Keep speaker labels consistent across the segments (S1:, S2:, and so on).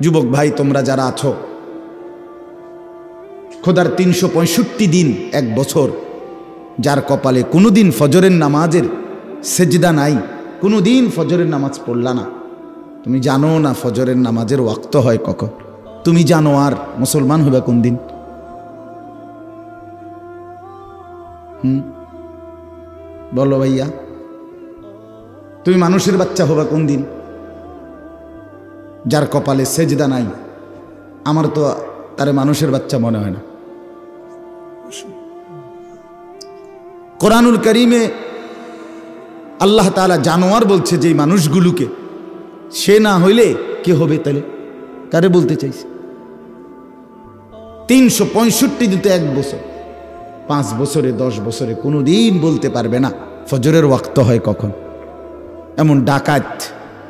S1: যুবক ভাই তোমরা যারা আছো, খোদার 365 দিন এক বছর, যার কপালে কোনোদিন ফজরের নামাজের সেজদা নাই, কোনোদিন ফজরের নামাজ পড়লা না, তুমি জানো না ফজরের নামাজের ওয়াক্ত হয় কখন, তুমি জানো আর মুসলমান হবে কোন দিন? বলো ভাইয়া, তুমি মানুষের বাচ্চা হবা কোন দিন? যার কপালে সেজদা নাই, আমার তো তারে মানুষের বাচ্চা মনে হয় না। কোরআনুল কারীমে আল্লাহ তাআলা জানোয়ার বলছে যে মানুষগুলোকে, সে না হইলে কে হবে তাহলে? কারে বলতে চাইছে? 365 দিতে এক বছর, 5 বছরে 10 বছরে কোনোদিন বলতে পারবে না ফজরের ওয়াক্ত হয় কখন। এমন ডাকাত,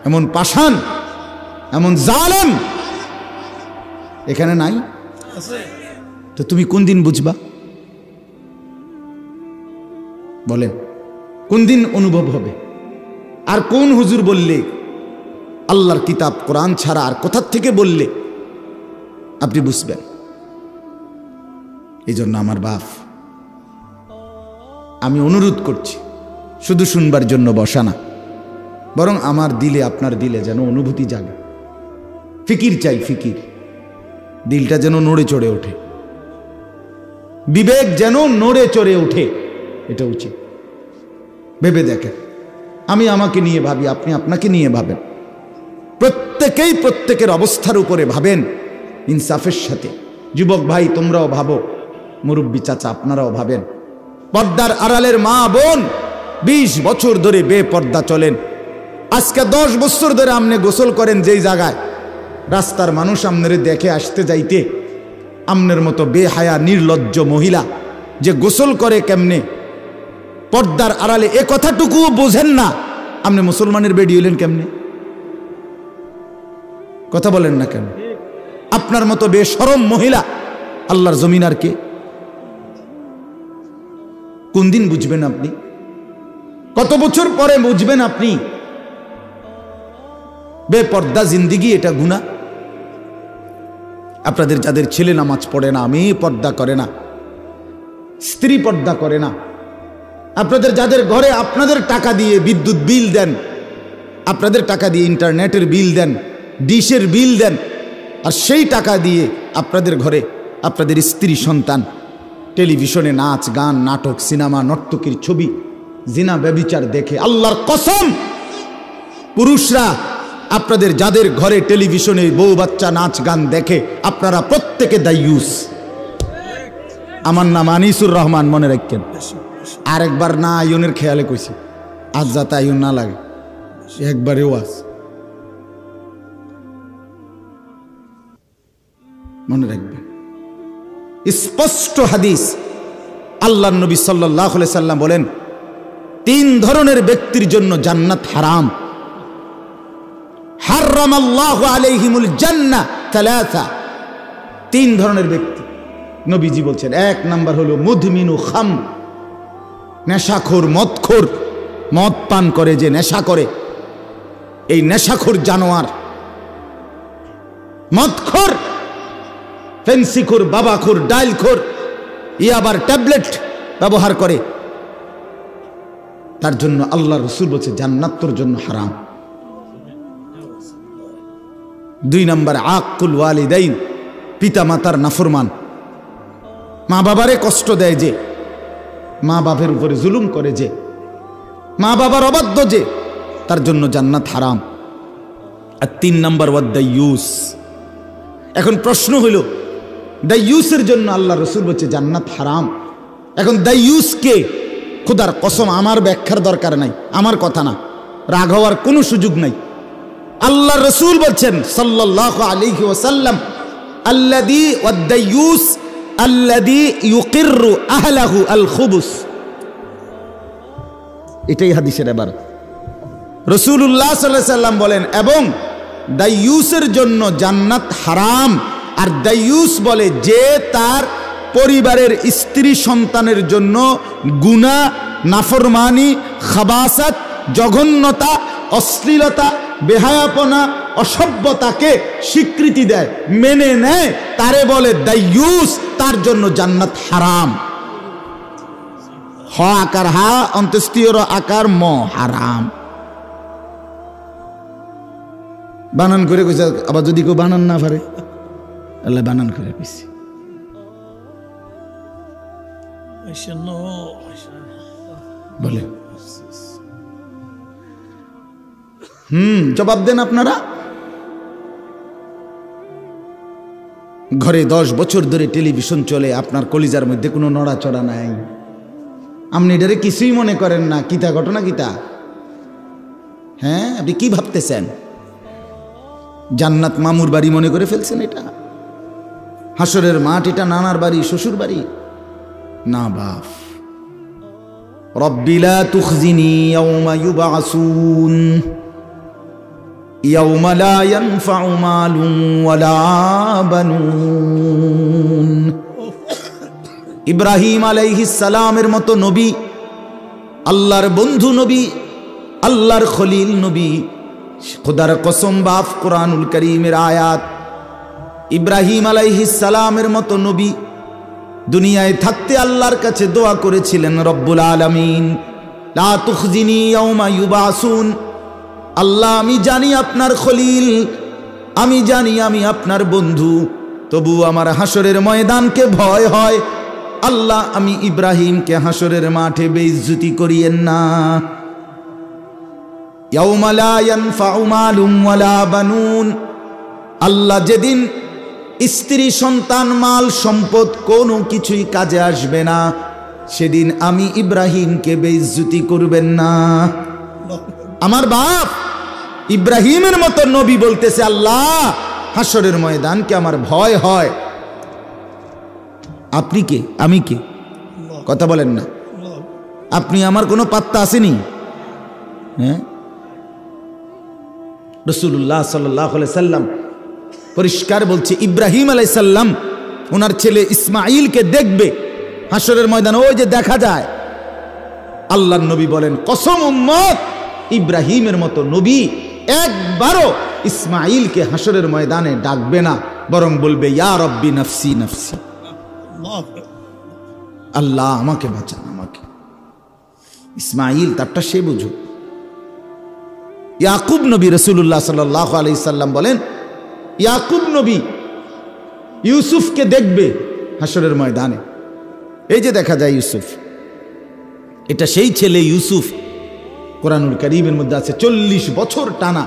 S1: এমন পাষাণ, এমন জালেম এখানে নাই? তো তুমি কোন দিন বুঝবা? বলেন কোন দিন অনুভব হবে? আর কোন হুজুর বললে, আল্লাহর কিতাব কোরআন ছাড়া আর কোথা থেকে বললে আপনি বুঝবেন? এই জন্য আমার বাপ, আমি অনুরোধ করছি, শুধু শুনবার জন্য বসা না, বরং আমার দিলে, আপনার দিলে যেন অনুভূতি জাগে। ফিকির চাই, ফিকির, দিলটা যেন নড়ে চড়ে ওঠে, বিবেক যেন নড়ে চড়ে ওঠে, এটা উচিত। ভেবে দেখেন, আমি আমাকে নিয়ে ভাবি, আপনি আপনাকে নিয়ে ভাবেন, প্রত্যেকেই প্রত্যেকের অবস্থার উপরে ভাবেন ইনসাফের সাথে। যুবক ভাই তোমরাও ভাবো, মুরব্বী চাচা আপনারাও ভাবেন। পর্দার আড়ালের মা বোন 20 বছর ধরে বেপর্দা চলেন, আজকে 10 বছর ধরে আপনি গোসল করেন যেই জায়গায়, রাস্তার মানুষ আপনারে দেখে আসতে যাইতে আমনের মতো বেহায়া নির্লজ্জ মহিলা যে গোসল করে কেমনে পর্দার আড়ালে, এ কথাটুকুও বোঝেন না, আপনি মুসলমানের বেডি হইলেন কেমনে? কথা বলেন না কেন? আপনার মতো বেশরম মহিলা আল্লাহর জমিন আর কে? কোন দিন বুঝবেন আপনি? কত বছর পরে বুঝবেন আপনি বেপর্দা জিন্দিগি এটা গুনাহ? আপনাদের যাদের ছেলে নামাজ পড়ে না, মেয়ে পর্দা করে না, স্ত্রী পর্দা করে না, আপনাদের যাদের ঘরে আপনাদের টাকা দিয়ে বিদ্যুৎ বিল দেন, আপনাদের টাকা দিয়ে ইন্টারনেটের বিল দেন, ডিশের বিল দেন, আর সেই টাকা দিয়ে আপনাদের ঘরে আপনাদের স্ত্রী সন্তান টেলিভিশনে নাচ গান নাটক সিনেমা নর্তকীর ছবি জিনা ব্যভিচার দেখে, আল্লাহর কসম পুরুষরা আপনাদের যাদের ঘরে টেলিভিশনে বউ বাচ্চা নাচ গান দেখে, আপনারা প্রত্যেকে দায়ুস। আমার নাম আনিসুর রহমান, মনে রাখেন। আরেকবার না আয়নের খেয়ালে কইছি, আজ যাতে আয়ন না লাগে, একবারেও আজ মনে রাখবেন। স্পষ্ট হাদিস, আল্লাহর নবী সাল্লাল্লাহু আলাইহি সাল্লাম বলেন 3 ধরনের ব্যক্তির জন্য জান্নাত হারাম। হারামাল্লাহু আলাইহিমুল জান্নাহ তালাসা, 3 ধরনের ব্যক্তি নবীজি বলছেন। 1 নাম্বার হলো মুদমিনু খাম, নেশাখোর, মদখোর, মদ পান করে যে নেশা করে, এই নেশাখোর জানোয়ার, মদখোর, ফেন্সিখোর, বাবাখোর, ডাইলখোর, আবার ট্যাবলেট ব্যবহার করে, তার জন্য আল্লাহ রাসূল বলছে জান্নাত তোর জন্য হারাম। 2 নাম্বার আকুল ওয়ালিদাইন, পিতা মাতার নাফরমান, মা বাবারে কষ্ট দেয় যে, মা বাবার উপরে জুলুম করে যে, মা বাবার অবাধ্য যে, তার জন্য জান্নাত হারাম। আর 3 নাম্বার ওয়াদাইয়ুস। এখন প্রশ্ন হইল, দাইয়ুসের জন্য আল্লাহ রাসূল বলছে জান্নাত হারাম। এখন দাইয়ুস কে? খোদার কসম আমার ব্যাখ্যার দরকার নাই, আমার কথা না, রাগ হওয়ার কোনো সুযোগ নাই। আল্লাহ রাসূল বলছেন সাল্লাল্লাহু আলাইহি ওয়াসাল্লাম, আল্লাযী ওয়াদাইয়ুস আল্লাযী ইউকিররু আহলাহু আল খুবুস। এটাই হাদিসের ইবারত। রাসূলুল্লাহ সাল্লাল্লাহু আলাইহি ওয়াসাল্লাম বলেন, এবং দাইয়ুসের জন্য জান্নাত হারাম। আর দাইয়ুস বলে যে তার পরিবারের স্ত্রী সন্তানের জন্য গুনাহ, নাফরমানি, খাবাসাত, জঘন্যতা, অশ্লীলতা, বেহায়াপনা, অসভ্যতাকে স্বীকৃতি দেয়, মেনে নেয়, তারে বলে দাইয়ুস, তার জন্য জান্নাত হারাম। হ আকার হা, অন্ত্যেষ্টিয়র আকার ম, হারাম। বানান করে কইছে, আবার যদি কেউ বানান না পারে, আল্লাহ বানান করে কইছে। বলে জবাব দেন আপনারা। ঘরে 10 বছর ধরে টেলিভিশন চলে, আপনার কলিজার মধ্যে কোনো নড়াচড়া নাই, আপনি এটারে কিছুই মনে করেন না। কিতা ঘটনা কিতা? হ্যাঁ, আপনি কি ভাবতেছেন? জান্নাত মামুর বাড়ি মনে করে ফেলছেন? এটা হাসরের মাঠ, এটা নানার বাড়ি, শ্বশুর বাড়ি না। বাপ রব্বি লা তুখজিনি ইয়াওমা ইউবআসুন ইয়াওমা লা ইয়ানফাউ মালুন ওয়ালা বানুন। ইব্রাহিম আলাইহিস সালামের মতো নবী, আল্লাহর বন্ধু নবী, আল্লাহর খলিল নবী, খোদার কসম বাপ, কোরআনুল কারীমের আয়াত। ইব্রাহিম আলাইহিস সালামের মতো নবী দুনিয়ায় থাকতে আল্লাহর কাছে দোয়া করেছিলেন, রব্বুল আলামিন লা তুখজিনি ইয়াওমা ইউবআসুন। আল্লাহ, আমি জানি আপনার খলিল, আমি জানি আমি আপনার বন্ধু, তবু আমার হাসরের ময়দানকে ভয় হয়। আল্লাহ, আমি ইব্রাহিমকে হাসরের মাঠে বেইজ্জতি করিয়েন না। ইয়াওমা লা ইয়ানফাউ মালুন ওয়ালা বানুন। আল্লাহ, যেদিন স্ত্রী, সন্তান, মাল, সম্পদ কোনো কিছুই কাজে আসবে না, সেদিন আমি ইব্রাহিমকে বেইজ্জতি করবেন না। আমার বাপ ইব্রাহিমের মতো নবী বলতেছে, আল্লাহ, হাসরের ময়দানকে আমার ভয় হয়। আপনি কে? আমি কে? কথা বলেন না। আপনি আমার কোনো পাত্তা আসেনি? হ্যাঁ, রাসূলুল্লাহ সাল্লাল্লাহু আলাইহি সাল্লাম পরিষ্কার বলছে, ইব্রাহিম আলাইহিস সালাম ওনার ছেলে ইসমাইলকে দেখবে হাসরের ময়দানে, ওই যে দেখা যায়। আল্লাহর নবী বলেন, কসম উম্মত, ইব্রাহিমের মতো নবী একবারও ইসমাইলকে হাসরের ময়দানে ডাকবে না, বরং বলবে, ইয়া রব্বি নফসি নফসি, আল্লাহ আমাকে বাঁচান, আমাকে। ইসমাইল তারটা সে বুঝো। ইয়াকুব নবী, রাসূলুল্লাহ সাল্লাল্লাহু আলাইহি সাল্লাম বলেন, ইয়াকুব নবী ইউসুফকে দেখবে হাসরের ময়দানে। এই যে দেখা যায় ইউসুফ, এটা সেই ছেলে ইউসুফ। কোরআনুল কারীমের মধ্যে আছে 40 বছর টানা,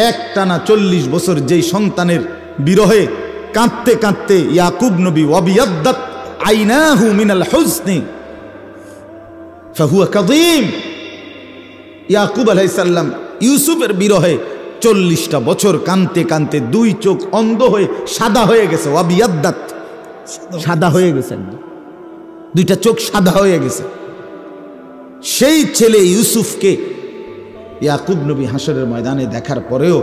S1: এক টানা 40 বছর যেই সন্তানের বিরহে কাঁদতে কাঁদতে ইয়াকুব নবী, ওয়াবিয়াদ্দাত আইনাহু মিনাল হুজনি ফাহুয়া কাযীম। ইয়াকুব আলাইহিস সালাম ইউসুফের বিরহে 40টা বছর কাঁদতে কাঁদতে 2 চোখ অন্ধ হয়ে সাদা হয়ে গেছে। ওয়াবিয়াদ্দাত, সাদা হয়ে গেছে, 2টা চোখ সাদা হয়ে গেছে। সেই ছেলে ইউসুফকে ইয়াকুব নবী হাসরের ময়দানে দেখার পরেও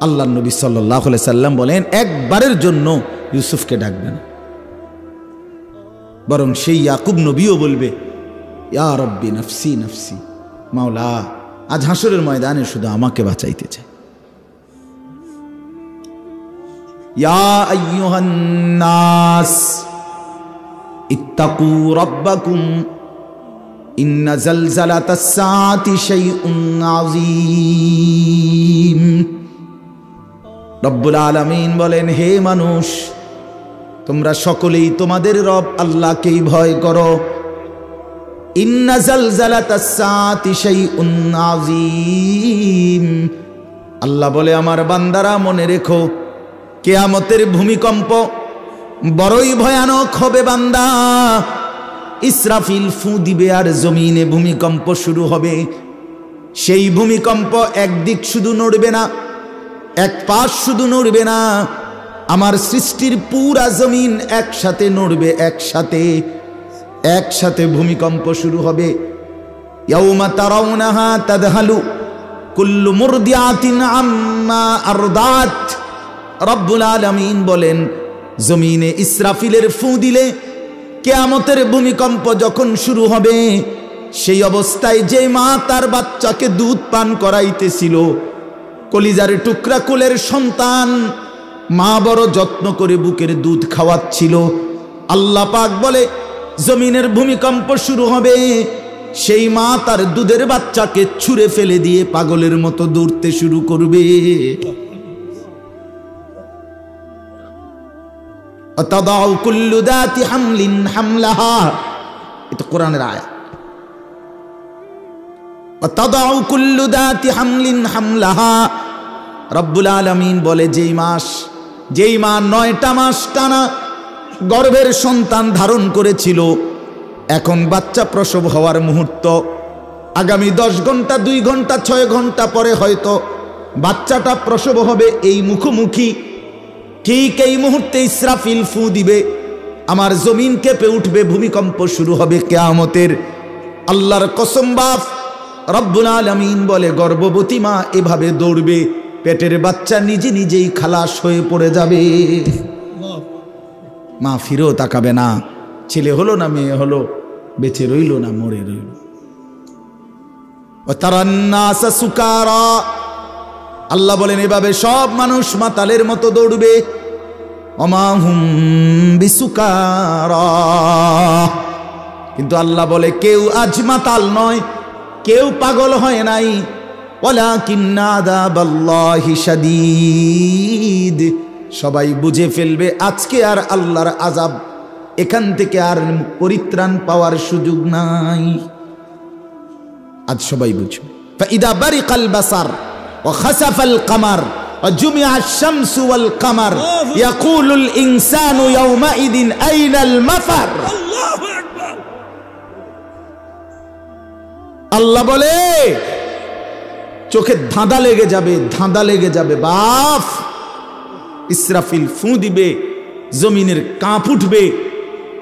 S1: আল্লাহর নবী সাল্লাল্লাহু আলাইহি সাল্লাম বলেন, একবারের জন্য ইউসুফকে ডাকবে না, বরং সেই ইয়াকুব নবীও বলবে, ইয়া রব্বি নফসি নফসি, মাওলা আজ হাসরের ময়দানে শুধু আমাকে বাঁচাইতে চাই। ইয়া আইয়ুহান নাস ইত্তাকু রাব্বাকুম ইন্না জালজালাতাস সাআতি শাইউন আযীম। রব্বুল আলামিন বলেন, হে মানুষ, তোমরা সকলেই তোমাদের রব আল্লাহকেই ভয় করো। ইন্না জালজালাতাস সাআতি শাইউন আযীম। আল্লাহ বলে, আমার বান্দারা মনে রেখো, কিয়ামতের ভূমিকম্প বড়ই ভয়ানক হবে বান্দা। ইসরাফিল ফু দিবে আর জমিনে ভূমিকম্প শুরু হবে। সেই ভূমিকম্প একদিক শুধু নড়বে না, এক পাশ শুধু নড়বে না, আমার সৃষ্টির পুরা জমিন একসাথে নড়বে, একসাথে ভূমিকম্প শুরু হবে। ইয়াউমা তারাউনাহা তাদহালু কুল্লু মুরদিআতিন আম্মা আরদাত। রব্বুল আলামিন বলেন, জমিনে ইসরাফিলের ফু দিলে, কিয়ামতের ভূমিকম্প যখন শুরু হবে, সেই অবস্থায় যে মা তার বাচ্চাকে দুধ পান করাইতেছিল, কলিজার টুকরা কোলের সন্তান, মা বড় যত্ন করে বুকের দুধ খাওয়াচ্ছিল। আল্লাহ পাক বলে জমিনের ভূমিকম্প শুরু হবে, সেই মা তার দুধের বাচ্চাকে ছুঁড়ে ফেলে দিয়ে পাগলের মতো দৌড়তে শুরু করবে। তাদাউ কুল্লু দাতি হামলিন হামলাহা, এটা কোরআনের আয়াত। তাদাউ কুল্লু দাতি হামলিন হামলাহা, রব্বুল আলামিন বলে যেই মা 9টা মাস টানা গর্ভের সন্তান ধারণ করেছিল, এখন বাচ্চা প্রসব হওয়ার মুহূর্ত, আগামী 10 ঘন্টা 2 ঘন্টা 6 ঘন্টা পরে হয়তো বাচ্চাটা প্রসব হবে, এই মুখোমুখি ঠিক এই মুহূর্তে ইসরাফিল ফু দিবে, আমার জমিন কেঁপে উঠবে, ভূমিকম্প শুরু হবে কিয়ামতের। আল্লাহর কসম বাপ রব্বুল আলামিন বলে গর্ভবতী মা এভাবে দৌড়বে, পেটের বাচ্চা নিজে নিজেই খালাস হয়ে পড়ে যাবে, মা ফিরেও তাকাবে না, ছেলে হলো না মেয়ে হলো, বেঁচে রইল না মরে রইল। ওয়াতারান্নাসা সুকারা, আল্লাহ বলেন এভাবে সব মানুষ মাতালের মতো দৌড়বে। ওমা হুম বিসুকারা, কিন্তু আল্লাহ বলে কেউ আজ মাতাল নয়, কেউ পাগল হয় নাই। ওয়ালাকিন্না আযাবাল্লাহি শাদীদ, সবাই বুঝে ফেলবে আজকে আর আল্লাহর আযাব, এখান থেকে আর পরিত্রাণ পাওয়ার সুযোগ নাই। আজ সবাই বুঝবে। ফাইদা বারিকাল বাসার ওয়া খাসাফাল কামার ওয়া জুমিআশ শামসু ওয়াল কামার ইয়াকুলুল ইনসানু ইয়াওমাইদিন আইনাল মাফার। আল্লাহু আকবার। আল্লাহ বলে চোখে ধাঁধা লেগে যাবে, ধাঁধা লেগে যাবে বাপ। ইসরাফিল ফু দিবে, জমিনের কাঁপ উঠবে,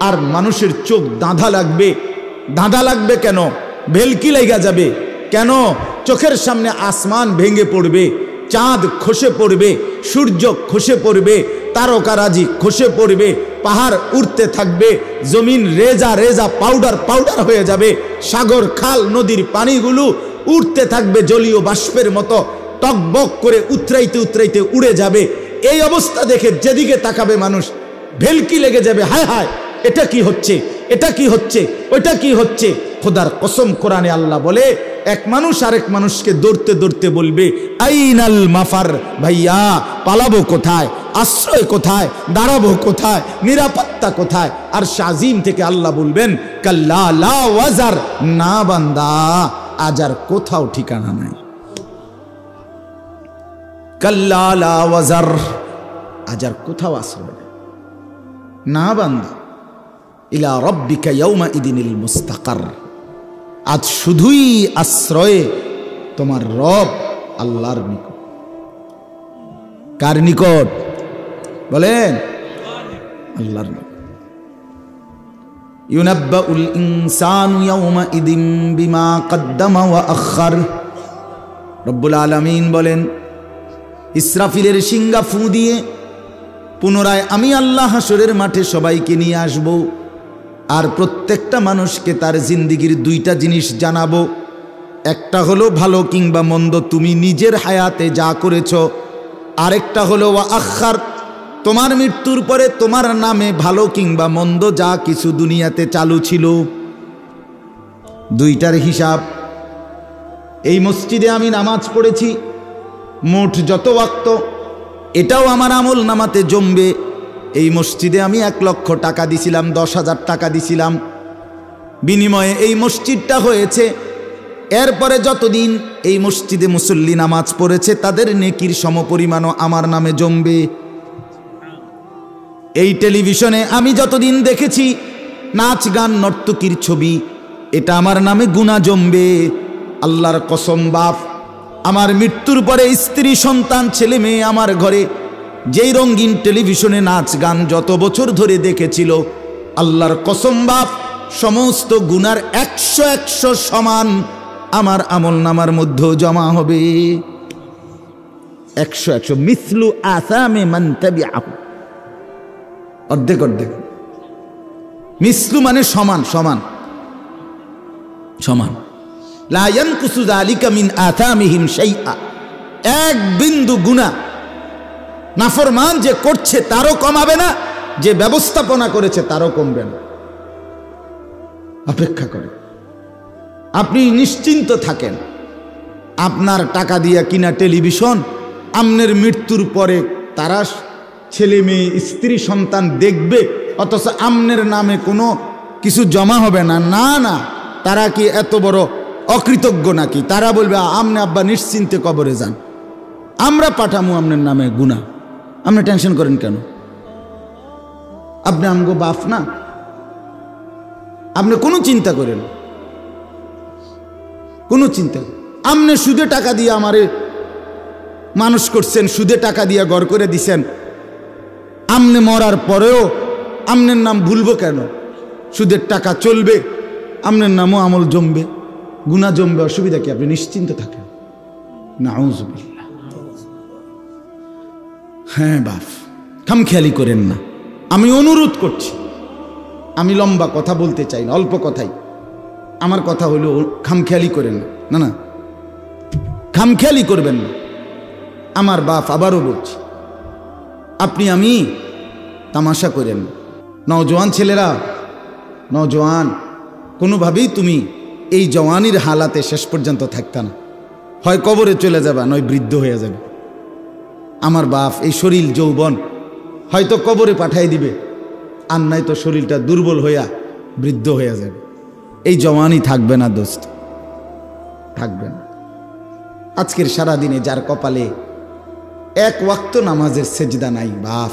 S1: আর মানুষের চোখ ধাঁধা লাগবে। ধাঁধা লাগবে কেন? ভেলকি লেগে যাবে কেন? চোখের সামনে আসমান ভেঙে পড়বে, চাঁদ খসে পড়বে, সূর্য খসে পড়বে, তারকারাজি খসে পড়বে, পাহাড় উঠতে থাকবে, জমিন রেজা রেজা পাউডার পাউডার হয়ে যাবে, সাগর খাল নদীর পানিগুলো উঠতে থাকবে জলীয় বাষ্পের মতো, টকবক করে উতরাইতে উতরাইতে উড়ে যাবে। এই অবস্থা দেখে যেদিকে তাকাবে মানুষ ভেলকি লেগে যাবে, হায় হায় এটা কি হচ্ছে, এটা কি হচ্ছে, ওইটা কি হচ্ছে। খোদার কসম কোরআনে আল্লাহ বলে এক মানুষ আরেক মানুষকে দৌড়তে দৌড়তে বলবে আইনাল মাফার, ভাইয়া পালাবো কোথায়, আশ্রয় কোথায়, দাঁড়াবো কোথায়, নিরাপত্তা কোথায়। আর শাজিম থেকে আল্লাহ বলবেন কাল্লা লা ওয়াজার, না বান্দা আজ আর কোথাও ঠিকানা নাই। কাল্লা লা ওয়াজার, আজ আর কোথাও আশ্রয় নেই, না বান্দা। ইলা রব্বিকা ইয়াউমা ইদিনিল মুস্তাকার, আজ শুধুই আশ্রয়ে তোমার রব আল্লাহর নিকট। কার নিকট বলেন? আল্লাহর নিকট। ইউনাব্বাউল ইনসানু ইয়াউমা ইদিন বিমা কদ্দামা ওয়া আখার। রব্বুল আলামিন বলেন ইসরাফিলের শিঙ্গা ফু দিয়ে পুনরায় আমি আল্লাহ হাসরের মাঠে সবাইকে নিয়ে আসব, আর প্রত্যেকটা মানুষকে তার জিন্দিগির 2টা জিনিস জানাবো। একটা হলো ভালো কিংবা মন্দ তুমি নিজের হায়াতে যা করেছ, আরেকটা হলো ওয়া আখার, তোমার মৃত্যুর পরে তোমার নামে ভালো কিংবা মন্দ যা কিছু দুনিয়াতে চালু ছিল, 2টার হিসাব। এই মসজিদে আমি নামাজ পড়েছি মোট যত ওয়াক্ত, এটাও আমার আমল নামাতে জমবে। এই মসজিদে আমি 1 লক্ষ টাকা দিছিলাম, 10,000 টাকা দিছিলাম, বিনিময়ে এই মসজিদটা হয়েছে। এরপরে যতদিন এই মসজিদে মুসল্লি নামাজ পড়েছে তাদের নেকির সমপরিমাণও আমার নামে জমবে। এই টেলিভিশনে আমি যতদিন দেখেছি নাচ গান নর্তকীর ছবি, এটা আমার নামে গুনাহ জমবে। আল্লাহর কসম বাপ, আমার মৃত্যুর পরে স্ত্রী সন্তান ছেলে মেয়ে আমার ঘরে যেই রঙিন টেলিভিশনে নাচ গান যত বছর ধরে দেখেছিল, আল্লাহর কসম বাপ সমস্ত গুনার 100 সমান আমার আমল নামার মধ্যেও জমা হবে। 100 মিসলু আসামে মান তাবিআহু, অর্ধেক অর্ধেক। মিসলু মানে সমান সমান সমান। লা ইয়ানকুসু যালিকা মিন আসামিহিম শাইআ, এক বিন্দু গুনাহ নাফরমান যে করছে তারও কমাবে না, যে ব্যবস্থাপনা করেছে তারও কমবে না। অপেক্ষা করে আপনি নিশ্চিন্ত থাকেন। আপনার টাকা দিয়া কিনা টেলিভিশন আপনার মৃত্যুর পরে তারা ছেলে মেয়ে স্ত্রী সন্তান দেখবে, অথচ আপনার নামে কোনো কিছু জমা হবে না। না না, তারা কি এত বড় অকৃতজ্ঞ নাকি? তারা বলবে আমনে আব্বা নিশ্চিন্তে কবরে যান, আমরা পাঠামু আপনার নামে গুনাহ, আপনি টেনশন করেন কেন? আপনি আমগো বাপ না? আপনি কোনো চিন্তা করেন, কোনো চিন্তা। আপনি সুদে টাকা দিয়ে আমারে মানুষ করছেন, সুদে টাকা দিয়ে ঘর করে দিছেন, আপনি মরার পরেও আপনার নাম ভুলবো কেন? সুদের টাকা চলবে, আপনার নামও আমল জমবে, গুনাহ জমবে, অসুবিধা কি? আপনি নিশ্চিন্ত থাকেন। নাউযুবিল্লাহ। হ্যাঁ বাপ, খামখেয়ালি করেন না, আমি অনুরোধ করছি। আমি লম্বা কথা বলতে চাই না, অল্প কথাই। আমার কথা হলো খামখেয়ালি করেন না, না না, খামখেয়ালি করবেন না। আমার বাপ, আবারও বলছি, আপনি আমি তামাশা করেন না। নওজোয়ান ছেলেরা, নওজোয়ান, কোনোভাবেই তুমি এই জওয়ানির হালাতে শেষ পর্যন্ত থাকতা না। হয় কবরে চলে যাবা, নয় বৃদ্ধ হয়ে যাবে। আমার বাপ, এই শরীর যৌবন হয়তো কবরে পাঠাই দিবে, আর নাই তো শরীরটা দুর্বল হইয়া বৃদ্ধ হয়ে যাবে। এই জওয়ানি থাকবে না দোস্ত, থাকবে না। আজকের সারাদিনে যার কপালে এক ওয়াক্ত নামাজের সেজদা নাই, বাপ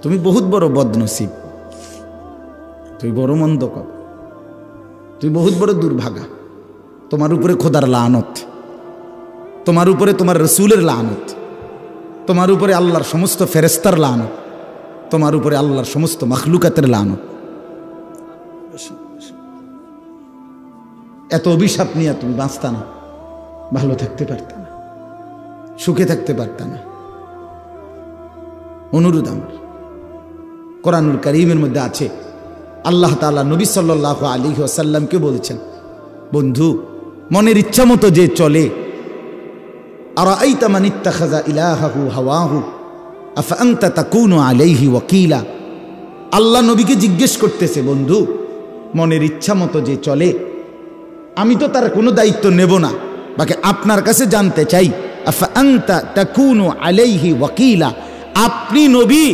S1: তুমি বহুত বড় বদনসিব, তুই বড় মন্দ কব, তুই বহুত বড় দুর্ভাগা। তোমার উপরে খোদার লানত, তোমার উপরে তোমার রসুলের লানত, তোমার উপরে আল্লাহর সমস্ত ফেরেস্তার লানত, তোমার উপরে আল্লাহর সমস্ত মখলুকাতের লানত। এত অভিশাপ নিয়ে তুমি বাঁচতা না, ভালো থাকতে পারতা না, সুখে থাকতে পারতা না। অনুরোধ আমার, কোরআনুল কারীমের মধ্যে আছে, আল্লাহ তাআলা নবী সাল্লাল্লাহু আলাইহি ওয়াসাল্লামকে বলেছেন, বন্ধু মনের ইচ্ছা মতো যে চলে, আরাআইতা মান ইত্তাখাযা ইলাহাহু হাওয়াহু আফা আনতা তাকুনু আলাইহি ওয়াকিলা। আল্লাহ নবীকে জিজ্ঞেস করতেছে, বন্ধু মনের ইচ্ছা মতো যে চলে, আমি তো তার কোনো দায়িত্ব নেব না, বাকি আপনার কাছে জানতে চাই, আফা আনতা তাকুনু আলাইহি ওয়াকিলা, আপনি নবী,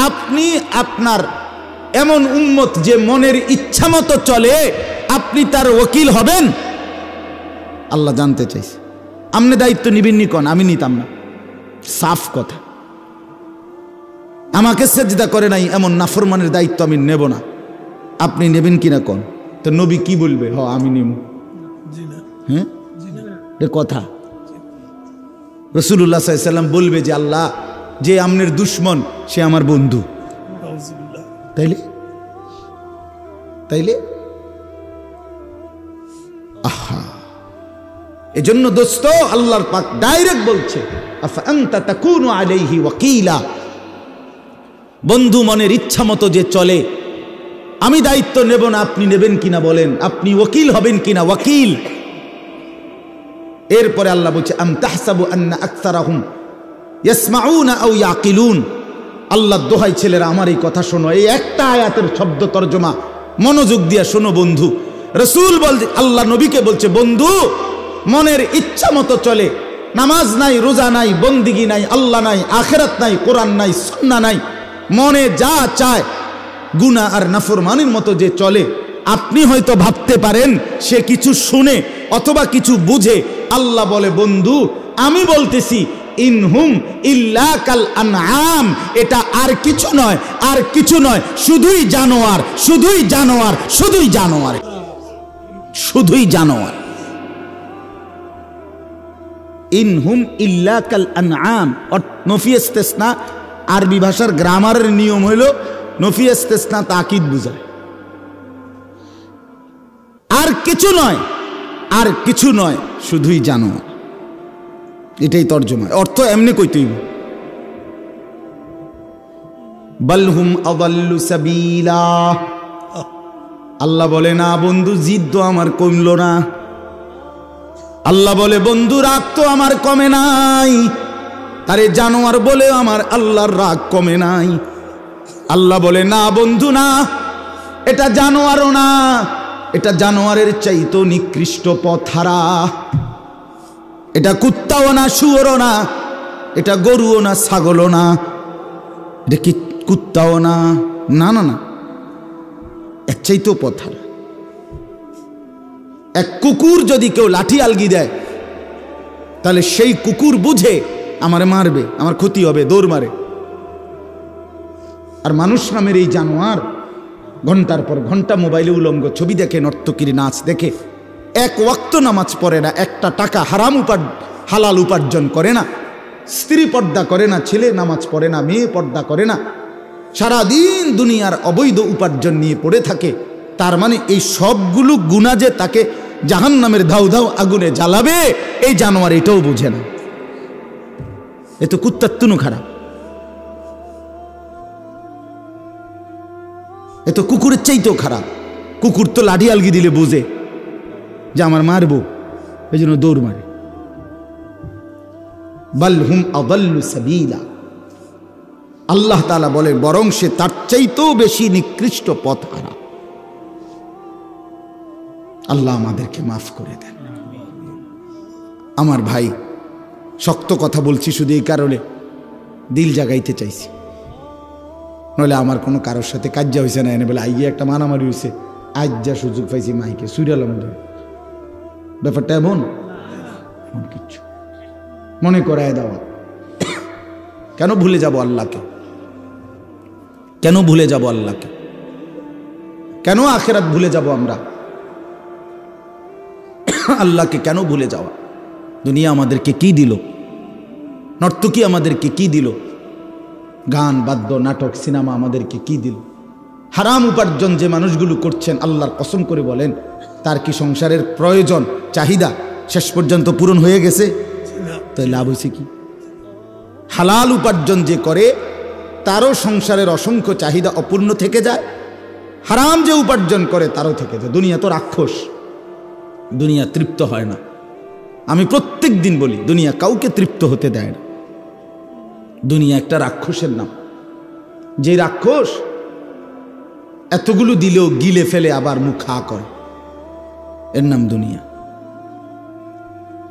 S1: আপনি আপনার এমন উম্মত যে মনের ইচ্ছা মতো চলে, আপনি তার ওকিল হবেন? আল্লাহ জানতে চাইছে। আপনি দায়িত্ব নিবেননি কোন? আমি নিতাম না, সাফ কথা। আমাকে সেজদা করে নাই এমন নাফরমানের দায়িত্ব আমি নেব না, আপনি নেবেন কিনা কোন? তো নবী কি বলবে? হ আমি নিব। হ্যাঁ, কথা রাসূলুল্লাহ সাল্লাল্লাহু আলাইহি ওয়াসাল্লাম বলবে যে আল্লাহ, যে আমনের দুশ্মন সে আমার বন্ধু। তাইলে তাইলে আহা, এজন্য দোস্ত আল্লাহর পাক ডাইরেক্ট বলছে, আফা আনতা তাকুনু আলাইহি ওয়াকিলা, বন্ধু মনের ইচ্ছা মতো যে চলে, আমি দায়িত্ব নেব না, আপনি নেবেন কিনা বলেন? আপনি ওকিল হবেন কিনা? ওয়াকিল। এরপরে আল্লাহ বলছে, আম তাহসাবু আন্না আকসারাহুম ইয়াসমাউনা আও ইয়াকিলুন। আল্লাহর দোহাই ছেলেরা আমার এই কথা শোনো, এই একটা আয়াতের শব্দ তরজমা মনোযোগ দিয়া শোনো বন্ধু। রাসূল বলছে, আল্লাহ নবীকে বলছে, বন্ধু মনের ইচ্ছা মতো চলে, নামাজ নাই, রোজা নাই, বন্দিগি নাই, আল্লাহ নাই, আখিরাত নাই, কোরআন নাই, সুন্নাহ নাই, মনে যা চায় গুনাহ আর নাফরমানির মতো যে চলে, আপনি হয়তো ভাবতে পারেন সে কিছু শুনে অথবা কিছু বুঝে। আল্লাহ বলে, বন্ধু আমি বলতেছি, ইনহুম ইল্লা কাল আনআম, এটা আর কিছু নয়, আর কিছু নয়, শুধুই জানোয়ার, শুধুই জানোয়ার, শুধুই জানোয়ার, শুধুই জানোয়ার। ইনহুম ইল্লা কাল আনআম। নফি ইস্তিসনা আরবি ভাষার গ্রামারের নিয়ম হইল নফি ইস্তিসনা তাকিদ বুঝায়। আর কিছু নয়, আর কিছু নয়, শুধুই জানোয়ার, এটাই তর্জমা। অর্থ এমনি কইতেই, বালহুম আদাল্লু সাবিলা। আল্লাহ বলে, না বন্ধু, জিদ তো আমার কমলো না, আল্লাহ বলে বন্ধু রাগ তো আমার কমে নাই, আরে জানোয়ার বলে আমার আল্লাহর রাগ কমে নাই। আল্লাহ বলে না বন্ধু না, এটা জানোয়ারও না, এটা জানোয়ারের চাইতো নিকৃষ্ট পথহারা। এটা কুত্তাও না, শুয়োরও না, এটা গরুও না, ছাগলও না, এটা কি কুত্তাও না, না না না, এক চাইতো পথহারা। এক কুকুর যদি কেউ লাঠি আলগি দেয়, তাহলে সেই কুকুর বুঝে আমারে মারবে, আমার ক্ষতি হবে, দৌড় মারে। আর মানুষ নামের এই জানোয়ার ঘন্টার পর ঘন্টা মোবাইলে উলঙ্গ ছবি দেখে, নর্তকীর নাচ দেখে, এক ওয়াক্ত নামাজ পড়ে না, একটা টাকা হারাম হালাল উপার্জন করে না, স্ত্রী পর্দা করে না, ছেলে নামাজ পড়ে না, মেয়ে পর্দা করে না, সারাদিন দুনিয়ার অবৈধ উপার্জন নিয়ে পড়ে থাকে। তার মানে এই সবগুলো গুনাহ যে তাকে জাহান্নামের ধাউ ধাউ আগুনে জ্বালাবে, এই জানোয়ার এটাও বোঝে না। এ তো কুত্তার তুনু খারাপ, এ তো কুকুরের চাইতেও খারাপ। কুকুর তো লাঠি আলগি দিলে বুঝে যে আমার মারবো, এই জন্য দৌড় মারে। বাল হুম আদাল্লু সাবিলা, আল্লাহ তাআলা বলে বরং সে তার চাইতেও বেশি নিকৃষ্ট পথহারা। আল্লাহ আমাদেরকে মাফ করে দেন। আমার ভাই, শক্ত কথা বলছি শুধু এই কারণে দিল জাগাইতে চাইছি, নইলে আমার কোনো কারোর সাথে কাজ্জা হয়েছে না, এনে বলে আইয়ে একটা মারামারি হয়েছে, আজ যা সুযোগ পাইছি মাইকে সুইরালাম ধরে। ব্যাপারটা এমন কিচ্ছু মনে করায় দেওয়া। কেন ভুলে যাব আল্লাহকে? কেন ভুলে যাব আল্লাহকে? কেন আখিরাত ভুলে যাব আমরা? আল্লাহকে কেন ভুলে যাওয়া? দুনিয়া আমাদেরকে কি দিল? নর্তকী আমাদেরকে কি দিল? গান, বাদ্য, নাটক, সিনেমা আমাদেরকে কি দিল? হারাম উপার্জন যে মানুষগুলো করছেন, আল্লাহর কসম করে বলেন, তার কি সংসারের প্রয়োজন, চাহিদা শেষ পর্যন্ত পূরণ হয়ে গেছে? তাই লাভ হয়েছে কি? হালাল উপার্জন যে করে, তারও সংসারের অসংখ্য চাহিদা অপূর্ণ থেকে যায়। হারাম যে উপার্জন করে, তারও থেকে যায়। দুনিয়া তো রাক্ষস, দুনিয়া তৃপ্ত হয় না। আমি প্রত্যেক দিন বলি, দুনিয়া কাউকে তৃপ্ত হতে দেয় না। দুনিয়া একটা রাক্ষসের নাম, যে রাক্ষস এতগুলো দিলেও গিলে ফেলে আবার মুখ হা করে, এর নাম দুনিয়া।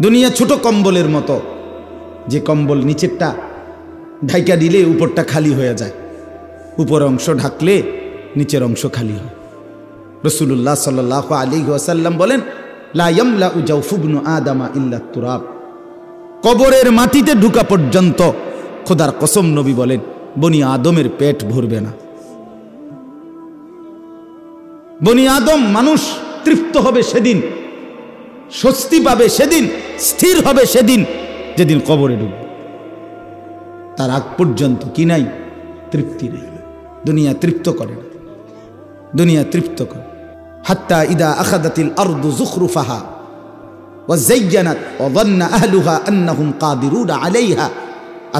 S1: দুনিয়া ছোট কম্বলের মতো, যে কম্বল নিচেরটা ঢাইকা দিলে উপরটা খালি হয়ে যায়, উপর অংশ ঢাকলে নিচের অংশ খালি হয়। রাসূলুল্লাহ সাল্লাল্লাহু আলাইহি ওয়াসাল্লাম বলেন, লা ইয়ামলাউ জাওফু ইবনু আদামা ইল্লা তুরাব। কবরের মাটিতে ঢুকা পর্যন্ত খোদার কসম নবী বলেন, বনি আদমের পেট ভরবে না। বনি আদম মানুষ তৃপ্ত হবে সেদিন, স্বস্তি পাবে সেদিন, স্থির হবে সেদিন, যেদিন কবরে ঢুকবে। তার আগ পর্যন্ত কি নাই? তৃপ্তি নেই। দুনিয়া তৃপ্ত করে না, দুনিয়া তৃপ্ত করে। হাত্তা ইদা আখাদাতিল আরদু যুখরুফাহা ওয়া যায়্যানাত ওয়া যান্না আহলুহা আন্নাহুম কাদিরুনা আলাইহা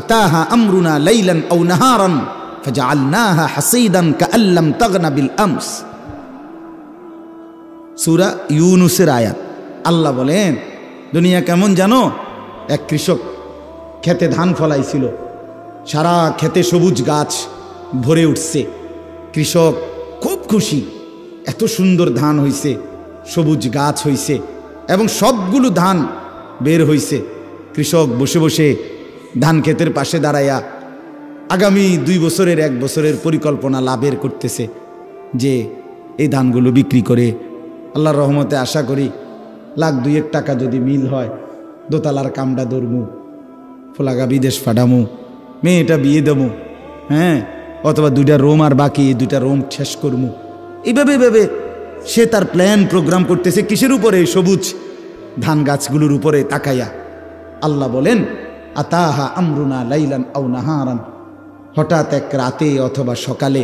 S1: আতাহা আমরুনা লাইলান আও নাহারান ফাজআলনাহা হাসীদান কাআল্লাম তাগনা বিল আমস। সূরা ইউনূসের আয়াত। আল্লাহ বলেন, দুনিয়া কেমন জানো? এক কৃষক খেতে ধান ফলাইছিল, সারা খেতে সবুজ গাছ ভরে উঠছে। কৃষক খুব খুশি, এত সুন্দর ধান হইছে, সবুজ গাছ হইছে এবং সবগুলো ধান বের হইছে। কৃষক বসে বসে ধান ক্ষেতের পাশে দাঁড়াইয়া আগামী 2 বছরের 1 বছরের পরিকল্পনা লাভের করতেছে, যে এই ধানগুলো বিক্রি করে আল্লাহর রহমতে আশা করি লাখ 2 টাকা যদি মিল হয়, দোতলার কামড়া ধরমু, ফোলাগা বিদেশ ফাটামু, মেয়েটা বিয়ে দেবো, হ্যাঁ, অথবা 2টা রোম আর বাকি, 2টা রোম শেষ করমু। এইভাবে ভেবে সে তার প্ল্যান প্রোগ্রাম করতেছে। কিসের উপরে? সবুজ ধান গাছগুলোর উপরে তাকাইয়া। আল্লাহ বলেন, আতাহা আমরুনা লাইলান আও নাহারান, হঠাৎ এক রাতে অথবা সকালে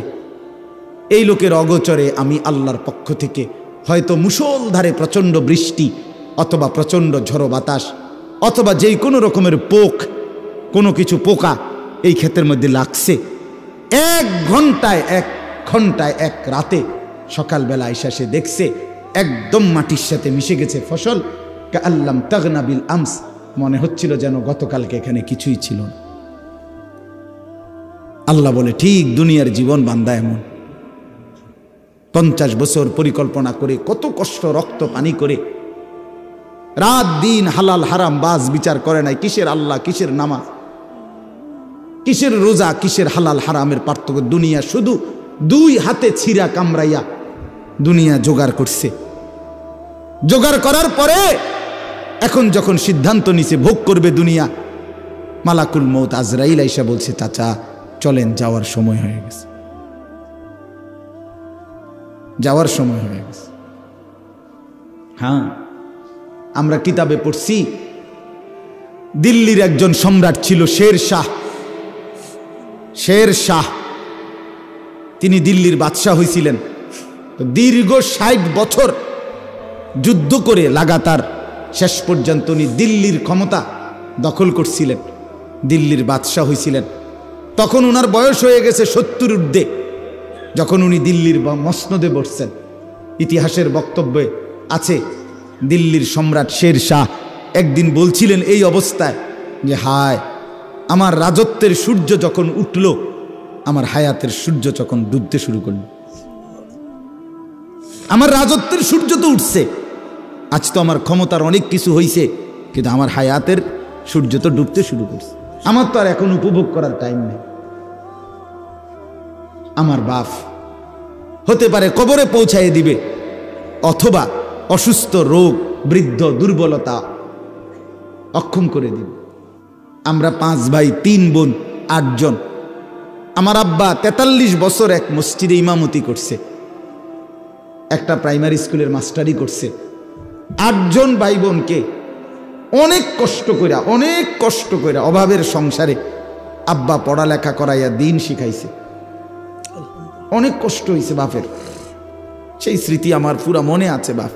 S1: এই লোকের অগোচরে আমি আল্লাহর পক্ষ থেকে হয়তো মুষলধারে প্রচণ্ড বৃষ্টি অথবা প্রচণ্ড ঝড়ো বাতাস অথবা যেই কোনো রকমের কোনো কিছু পোকা এই ক্ষেতের মধ্যে লাগছে। 1 ঘন্টায় 1 ঘন্টায় 1 রাতে সকালবেলা এসে সে দেখছে একদম মাটির সাথে মিশে গেছে ফসল, কাআল্লাম তাগনা বিল আমস, মনে হচ্ছিল যেন গতকালকে এখানে কিছুই ছিল না। আল্লাহ বলে ঠিক দুনিয়ার জীবন বান্দা এমন। 50 বছর পরিকল্পনা করে, কত কষ্ট রক্ত পানি করে, রাত দিন হালাল হারাম বাজ বিচার করে নাই। কিসের আল্লাহ, কিসের নামাজ, কিসের রোজা, কিসের হালাল হারামের পার্থক্য? দুনিয়া শুধু 2 হাতে ছিঁড়া কামড়াইয়া দুনিয়া জোগাড় করছে। জোগাড় করার পরে এখন যখন সিদ্ধান্ত নিছে ভোগ করবে দুনিয়া, মালাকুল মউত আজরাইল আইসা বলছে, চাচা চলেন, যাওয়ার সময় হয়ে গেছে, যাওয়ার সময় হয়ে গেছে। হ্যাঁ, আমরা কিতাবে পড়ছি দিল্লির একজন সম্রাট ছিল শের শাহ। শের শাহ তিনি দিল্লির বাদশাহ হয়েছিলেন। তো দীর্ঘ 60 বছর যুদ্ধ করে লাগাতার শেষ পর্যন্ত উনি দিল্লির ক্ষমতা দখল করছিলেন, দিল্লির বাদশাহ হয়েছিলেন। তখন ওনার বয়স হয়ে গেছে 70 ঊর্ধ্বে। যখন উনি দিল্লির মসনদে বসছেন, ইতিহাসের বক্তব্যে আছে দিল্লির সম্রাট শের শাহ একদিন বলছিলেন এই অবস্থায় যে, হায় আমার রাজত্বের সূর্য যখন উঠল, আমার হায়াতের সূর্য যখন ডুবতে শুরু করল। আমার রাজত্বের সূর্য তো উঠছে, আজ তো আমার ক্ষমতার অনেক কিছু হয়েছে, কিন্তু আমার হায়াতের সূর্য তো ডুবতে শুরু করছে। আমার তো আর এখন উপভোগ করার টাইম নেই। আমার বাপ হতে পারে কবরে পৌঁছায় দিবে, অথবা অসুস্থ, রোগ, বৃদ্ধ, দুর্বলতা অক্ষম করে দিবে। আমরা 5 ভাই 3 বোন 8 জন। আমার আব্বা 43 বছর এক মসজিদে ইমামতি করছে, একটা প্রাইমারি স্কুলের মাস্টারি করছে। 8 জন ভাই বোনকে অনেক কষ্ট কইরা অভাবের সংসারে আব্বা পড়ালেখা করাইয়া দিন শিখাইছে। অনেক কষ্ট হয়েছে বাপের, সেই স্মৃতি আমার পুরা মনে আছে। বাপ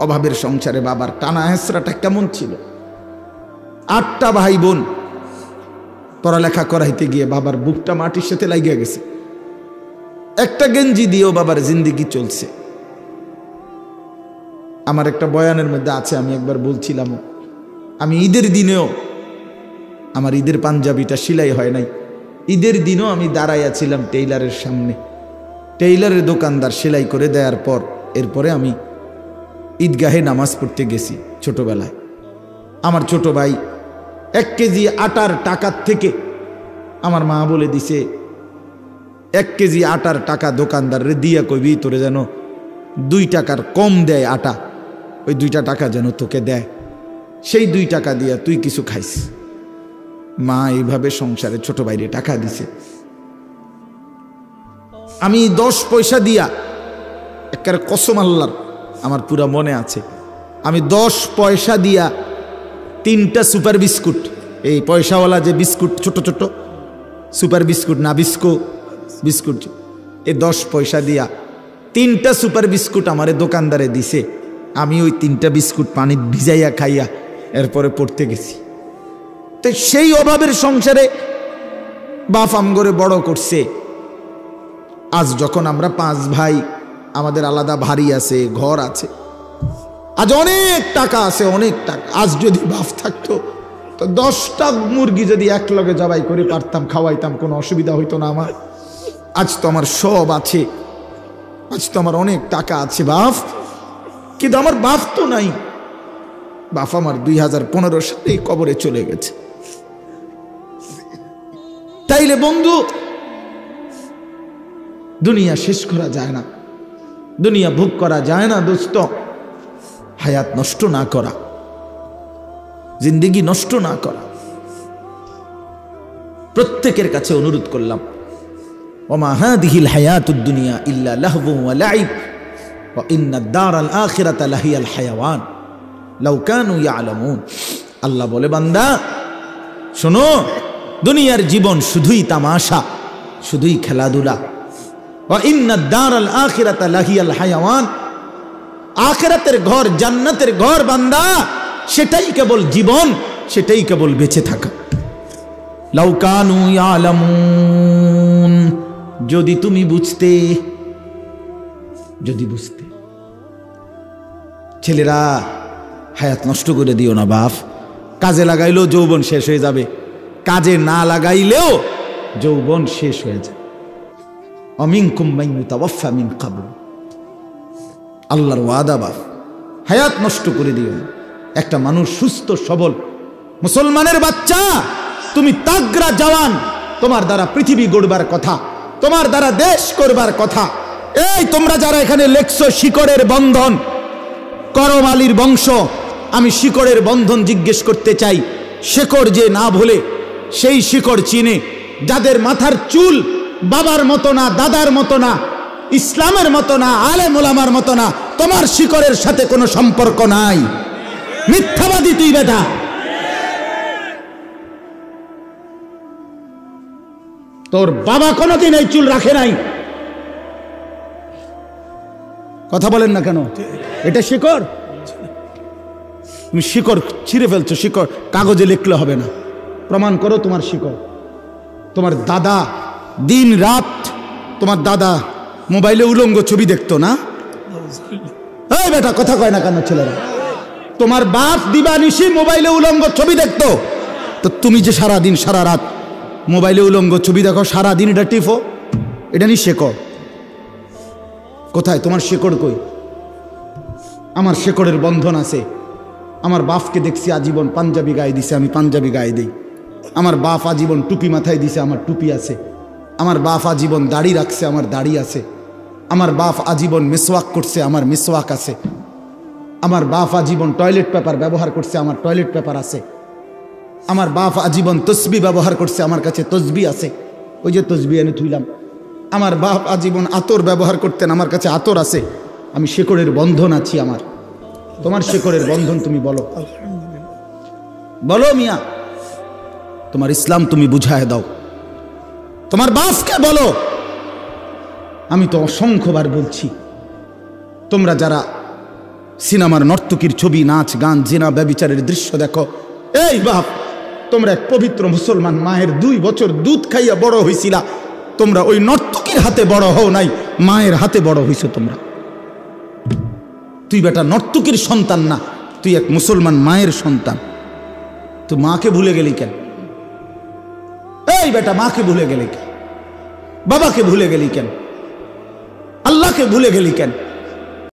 S1: অভাবের সংসারে বাবার টানা হেসরাটা কেমন ছিল। 8টা ভাই বোন পড়ালেখা করাইতে গিয়ে বাবার বুকটা মাটির সাথে লাগিয়া গেছে। একটা গেঞ্জি দিয়েও বাবার জিন্দেগি চলছে। আমার একটা বয়ানের মধ্যে আছে, আমি একবার বলছিলাম, আমি ঈদের দিনেও আমার ঈদের পাঞ্জাবিটা সেলাই হয় নাই, ঈদের দিনও আমি দাঁড়াইয়াছিলাম টেইলারের সামনে। টেইলারের দোকানদার সেলাই করে দেওয়ার পর এরপরে আমি ঈদগাহে নামাজ পড়তে গেছি ছোটবেলায়। আমার ছোট ভাই 1 কেজি আটার টাকার থেকে আমার মা বলে দিছে, 1 কেজি আটার টাকা দোকানদারে দিয়া কইবি তোরে যেন 2 টাকার কম দেয় আটা, ওই 2টা টাকা যেন তোকে দেয়, সেই 2 টাকা দিয়া তুই কিছু খাইস। মা এইভাবে সংসারে ছোট ভাইরে টাকা দিছে। আমি 10 পয়সা দিয়া, একেবারে কসম আল্লাহর আমার পুরা মনে আছে, আমি 10 পয়সা দিয়া 3টা সুপার বিস্কুট, এই পয়সাওয়ালা যে বিস্কুট ছোট ছোট সুপার বিস্কুট, না বিস্কো বিস্কুট, এই 10 পয়সা দিয়া 3টা সুপার বিস্কুট আমারে দোকানদারে দিছে। আমি ওই 3টা বিস্কুট পানি ভিজাইয়া খাইয়া এরপরে পড়তে গেছি। তো সেই অভাবের সংসারে বাপ আমগরে বড় করছে। আজ যখন আমরা 5 ভাই, আমাদের আলাদা বাড়ি আছে, ঘর আছে, আজ অনেক টাকা আছে, অনেক টাকা। আজ যদি বাপ থাকতো তো 10টা মুরগি যদি একলগে জবাই করে পারতাম, খাওয়াইতাম, কোনো অসুবিধা হইতো না আমার। আজ তো আমার সব আছে, আজ তো আমার অনেক টাকা আছে বাপ, কিন্তু আমার বাপ তো নাই। বাপ আমার 2015 সালে কবরে চলে গেছে। তাইলে বন্ধু, দুনিয়া শেষ করা যায় না, দুনিয়া ভোগ করা যায় না দোস্ত। হায়াত নষ্ট না করা, জিন্দেগি নষ্ট না করা। প্রত্যেকের কাছে অনুরোধ করলাম, ওমা হাদিহিল হায়াতুদ দুনিয়া ইল্লা লাহবু ওয়া লাইব ওয়া ইন্নাদ দারাল আখিরাতা লাহিয়াল হায়াওয়ান লাউ কানু ইয়ালামুন। আল্লাহ বলে, বান্দা শোনো, দুনিয়ার জীবন শুধুই তামাশা, শুধুই খেলাধুলা। ওয়া ইন্নাদ দারাল আখিরাতা লাহিয়াল হায়াওয়ান, আখিরাতের ঘর, জান্নাতের ঘর বান্দা, সেটাই কেবল জীবন, সেটাই কেবল বেঁচে থাকা। লাউ কানু ইয়ালামুন, যদি তুমি বুঝতে, যদি বুঝতে। ছেলেরা হায়াত নষ্ট করে দিও না বাপ। কাজে লাগাইলেও যৌবন শেষ হয়ে যাবে, কাজে না লাগাইলেও যৌবন শেষ হয়ে যায়। অমিনকুম মান ইউতাওয়াফা মিন ক্বাবল, আল্লাহর ওয়াদা বাপ, হায়াত নষ্ট করে দিও না। একটা মানুষ সুস্থ সবল মুসলমানের বাচ্চা, তুমি তাগড়া জওয়ান, তোমার দ্বারা পৃথিবী গড়বার কথা, তোমার দ্বারা দেশ করবার কথা। এই তোমরা যারা এখানে লেখছো শিকড়ের বন্ধন, করম আলীর বংশ, আমি শিকড়ের বন্ধন জিজ্ঞেস করতে চাই। শিকড় যে না ভোলে সেই শিকড় চিনে, যাদের মাথার চুল বাবার মতো না, দাদার মতো না, ইসলামের মতো না, আলেম ওলামার মতো না, তোমার শিকড়ের সাথে কোনো সম্পর্ক নাই। মিথ্যাবাদী তুই বেটা। তোর বাবা কোনোদিন এই চুল রাখে নাই। কথা বলেন না কেন? এটা শিকড়। তুমি শিকড় ছিঁড়ে ফেলছো। শিকড় কাগজে লিখলে হবে না, প্রমাণ করো তোমার শিকড়। তোমার দাদা দিন রাত, তোমার দাদা মোবাইলে উলঙ্গ ছবি দেখতো না? এই বেটা কথা কয় না কেন ছেলেরা? তোমার বাপ দিবানিশি মোবাইলে উলঙ্গ ছবি দেখতো, তো তুমি যে সারা দিন সারা রাত মোবাইলে উলঙ্গ ছবি দেখো, সারা দিন এটা টিপো, এটা নি শেকড়। কোথায় তোমার শেকড়? কই? আমার শেকড়ের বন্ধন আছে। আমার বাপকে দেখছি আজীবন পাঞ্জাবি গায়ে দিছে, আমি পাঞ্জাবি গায়ে দিই। আমার বাপ আজীবন টুপি মাথায় দিছে, আমার টুপি আছে। আমার বাপ আজীবন দাড়ি রাখছে, আমার দাড়ি আছে। আমার বাপ আজীবন মিসওয়াক করছে, আমার মিসওয়াক আছে। আমার বাপ আজীবন টয়লেট পেপার ব্যবহার করছে, আমার টয়লেট পেপার আছে। আমার বাপ আজীবন তসবি ব্যবহার করছে, আমার কাছে তসবি আছে, ওই যে তসবি এনে থুইলাম। আমার বাপ আজীবন আতর ব্যবহার করতেন, আমার কাছে আতর আছে। আমি শেকড়ের বন্ধন আছি আমার। তোমার শেকড়ের বন্ধন তুমি বলো, বলো মিয়া, তোমার ইসলাম তুমি বুঝায় দাও। তোমার বাপকে বলো। আমি তো অসংখ্যবার বলছি, তোমরা যারা সিনেমার নর্তকীর ছবি, নাচ গান, জিনা ব্যভিচারের দৃশ্য দেখো, এই বাপ, তোমরা এক পবিত্র মুসলমান মায়ের 2 বছর দুধ খাইয়া বড় হইছিলা। তোমরা ওই নর্তকীর হাতে বড় হও নাই, মায়ের হাতে বড় হইছো তোমরা। তুই বেটা নর্তকীর সন্তান না, তুই এক মুসলমান মায়ের সন্তান। তুই মাকে ভুলে গেলি কেন? এই বেটা মাকে ভুলে গেলি কেন? বাবাকে ভুলে গেলি কেন? আল্লাহকে ভুলে গেলি কেন?